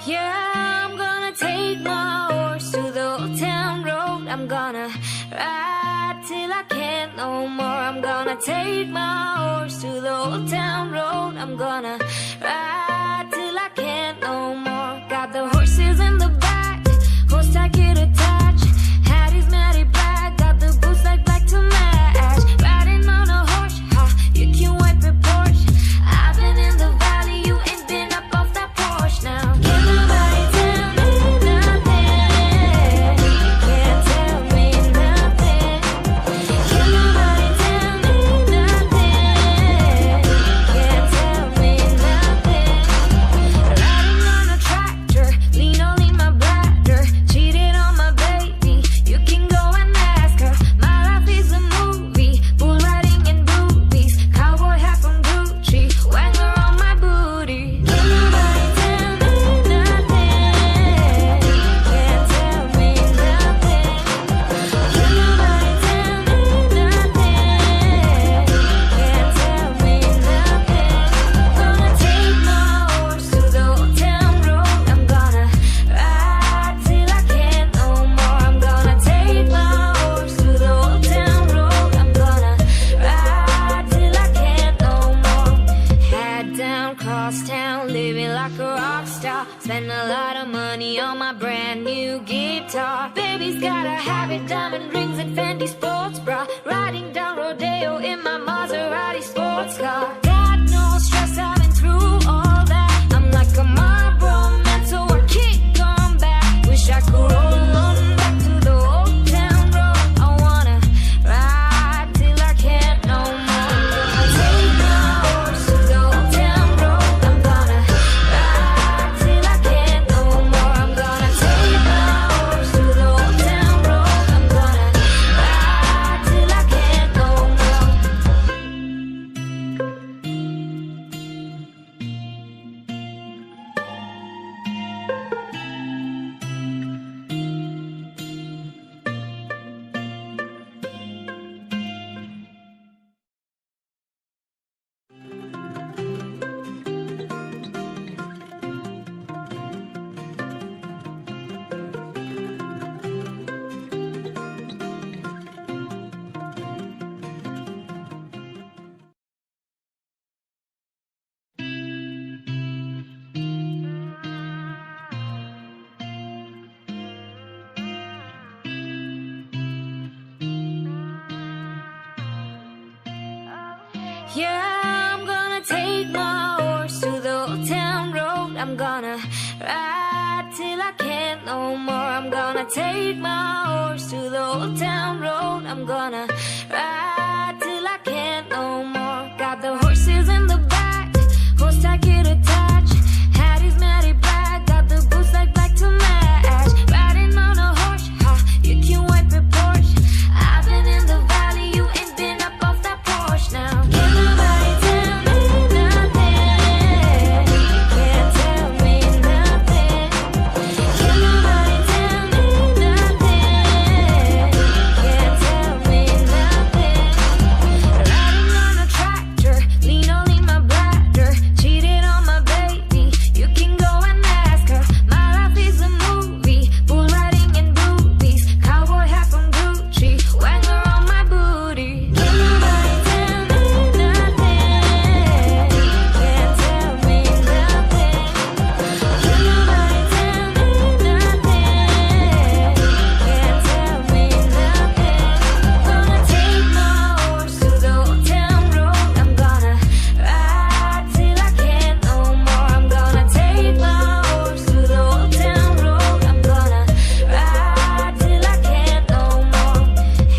Yeah, I'm gonna take my horse to the old town road. I'm gonna ride till I can't no more. I'm gonna take my horse to the old town road. I'm gonna ride till I can't no more. Got the horses in the back, horse tacket attached. Hattie's matty black, got the boots like black to match. Riding on a horse, ha, you can wipe your Porsche. I've been in the valley, you ain't been up off that porch now. Can't nobody tell me nothing. Can't tell me nothing. Can't nobody tell me nothing. Can't tell me nothing. Riding on a tractor, lean all in my bladder. Cheated on my baby, you can go and ask her. My life is a movie, bull riding in boobies. Cowboy hat from Gucci, Wagner on my booty. Can't nobody tell me nothing. Can't tell me nothing. Can't nobody tell me nothing. Can't tell me nothing. Gonna take my horse to the old town road. I'm gonna ride till I can't no more. I'm gonna take my horse to the old town road. I'm gonna ride till I can't no more. Head down, cross town, living like a rock star. Spend a lot of money on my brand new guitar. Baby's got a habit, diamond rings and Fendi sports bra. Riding down Rodeo in my Maserati sports car. Got no stress, I've been through all that. I'm like a Marlboro man, so I kick on back. Wish I could roll on back to the old town road. I wanna ride till I can't no more. I'm gonna take my horse to the old town road. I'm gonna ride till I can't no more. I'm gonna take my horse to the old town road. I'm gonna ride till I can't no more. Yeah, I'm gonna take my horse to the old town road. I'm gonna ride till I can't no more. I'm gonna take my horse to the old town road. I'm gonna ride till I can't no more. Got the horses in the back, horse tacket attached. Hattie's matty black, got the boots like black to match. Riding on a horse, ha, you can wipe your Porsche. I've been in the valley, you ain't been up off that porch now. Can't nobody tell me nothing. Can't tell me nothing. Can't nobody tell me nothing. Can't tell me nothing. Riding on a tractor, lean all in my bladder. Cheated on my baby, you can go and ask her. My life is a movie, bull riding in boobies. Cowboy hat from Gucci, Wagner on my booty. Can't nobody tell me nothing. Can't tell me nothing. Can't nobody tell me nothing. Can't tell me nothing. Gonna take my horse to the old town road. I'm gonna ride till I can't no more. I'm gonna take my horse to the old town road. I'm gonna ride till I can't no more.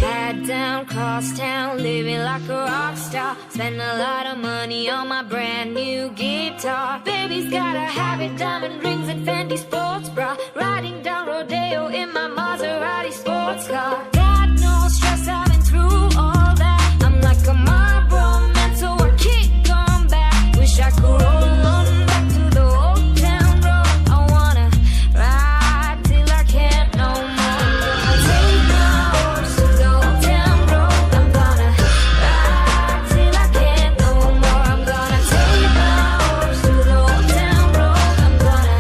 Head down, cross town, living like a rock star. Spend a lot of money on my brand new guitar. Baby's got a habit, diamond rings and Fendi sports bra. Riding down Rodeo in my Maserati sports car. Got no stress, I've been through all that. I'm like a Marlboro man, so I kick on back. Wish I could roll on back to the old town road. I wanna ride till I can't no more. I'm gonna take my horse to the old town road. I'm gonna ride till I can't no more. I'm gonna take my horse to the old town road. I'm gonna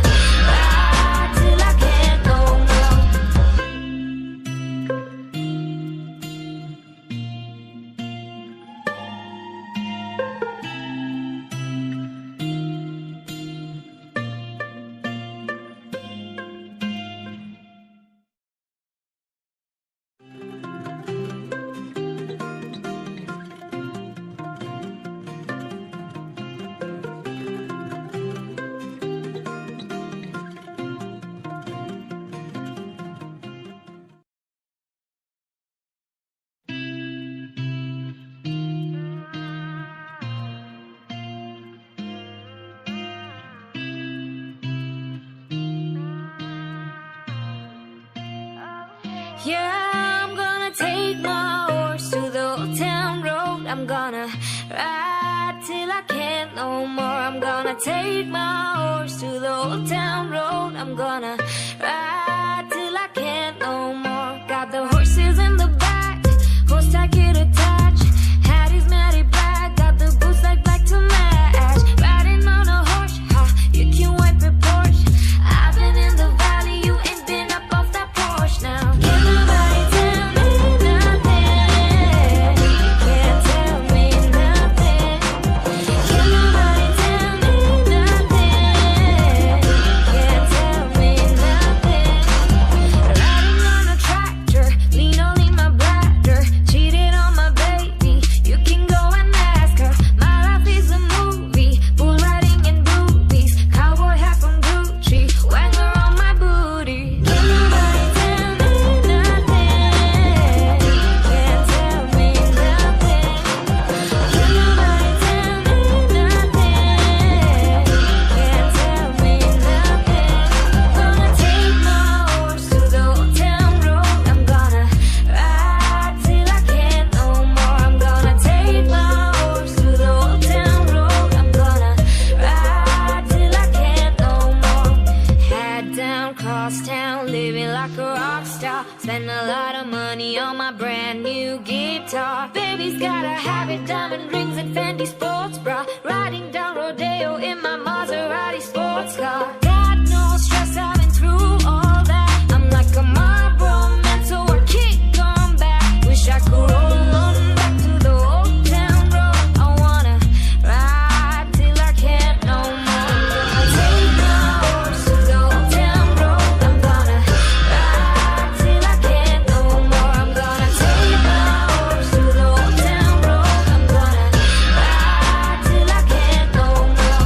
Yeah, I'm gonna take my horse to the old town road. I'm gonna ride till I can't no more. I'm gonna take my horse to the old town road. I'm gonna ride till I can't no more. Got the horses in the back, horse I get attached. Hattie's matty black, got the boots like black to match. Riding on a horse, ha, you can wipe your Porsche. I've been in the valley, you ain't been up off that porch now. Can't nobody tell me nothing. Can't tell me nothing. Can't nobody tell me nothing. Can't tell me nothing. Riding on a tractor, lean only my bladder. Cheated on my baby, you can go and ask her. My life is a movie, bull riding in boobies. Cowboy hat from Gucci, Wagner on my booty. Can't nobody tell me nothing. Can't tell me nothing. Can't nobody tell me nothing. Can't tell me nothing. Gonna take my horse to the old town road. I'm gonna ride till I can't no more. I'm gonna take my horse to the old town road. I'm gonna ride till I can't no more. Head down, cross town, living like a rock star. Spend a lot of money on my brand new guitar. Baby's gotta have it, diamond rings and Fendi sports bra. Riding down Rodeo in my Maserati sports car. Got no stress, I've been through all that. I'm like a Marlboro man, so I kick on back. Wish I could roll on back to the old town road. I wanna ride till I can't no more. I'm gonna take my horse to the old town road. I'm gonna ride till I can't no more. I'm gonna take my horse to the old town road. I'm gonna ride till I can't no more.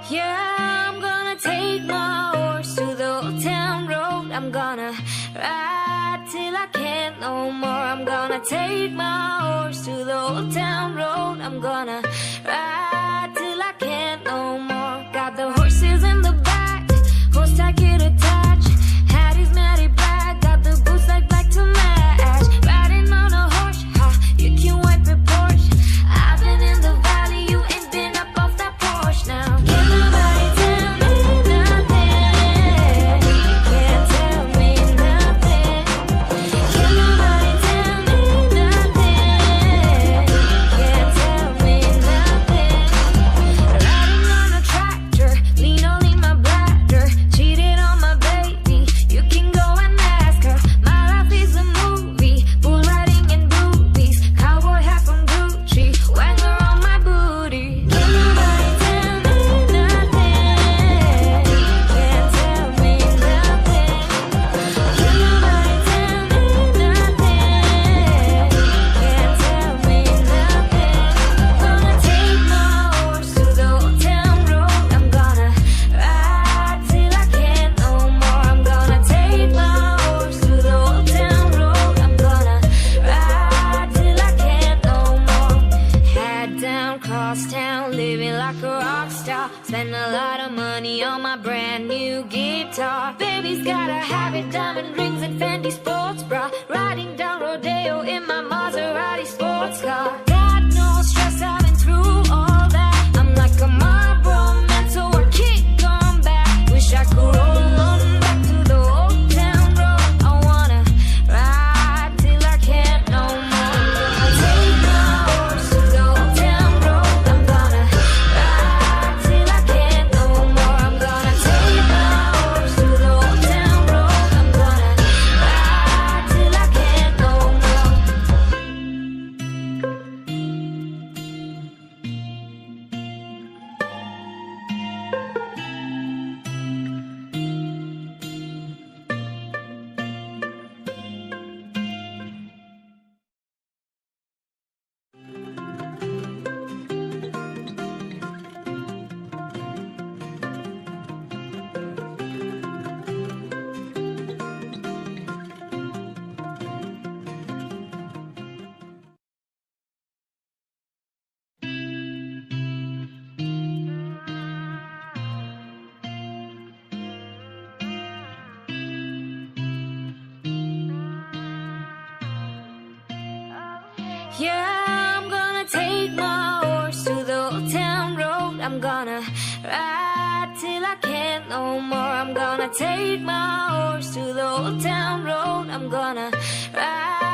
Yeah, I'm gonna take my horse to the old town road. I'm gonna ride till I can't no more. I'm gonna take my horse to the old town road. I'm gonna ride till I can't no more. Got the horses in the back, horse I get attached. Hattie's matty black, got the boots like black to match. Riding on a horse, ha, you can wipe your Porsche. I've been in the valley, you ain't been up off that porch now. Can't nobody tell me nothing. Can't tell me nothing. Can't nobody tell me nothing. Can't tell me nothing. Riding on a tractor, lean only my bladder. Cheated on my baby, you can go and ask her. My life is a movie, bull riding in boobies. Cowboy hat from Gucci, Wagner on my booty. Can't nobody tell me nothing. Can't tell me nothing. Can't nobody tell me nothing. Can't tell me nothing. Gonna take my horse to the old town road. I'm gonna ride till I can't no more. I'm gonna take my horse to the old town road. I'm gonna ride till I can't no more. Head down, cross town, living like a rock star. Spend a lot of money on my brand new guitar. Baby's gotta have it, diamond rings and Fendi sports bra. Riding down Rodeo in my Maserati sports car. Got no stress, I've been through all that. I'm like a Marlboro man, so I kick on back. Wish I could roll on back to the old town road. I wanna ride till I can't no more. I'm gonna take my horse to the old town road. I'm gonna ride till I can't no more. I'm gonna take my horse to the old town road. I'm gonna ride Yeah, I'm gonna take my horse to the old town road. I'm gonna ride till I can't no more. I'm gonna take my horse to the old town road. I'm gonna ride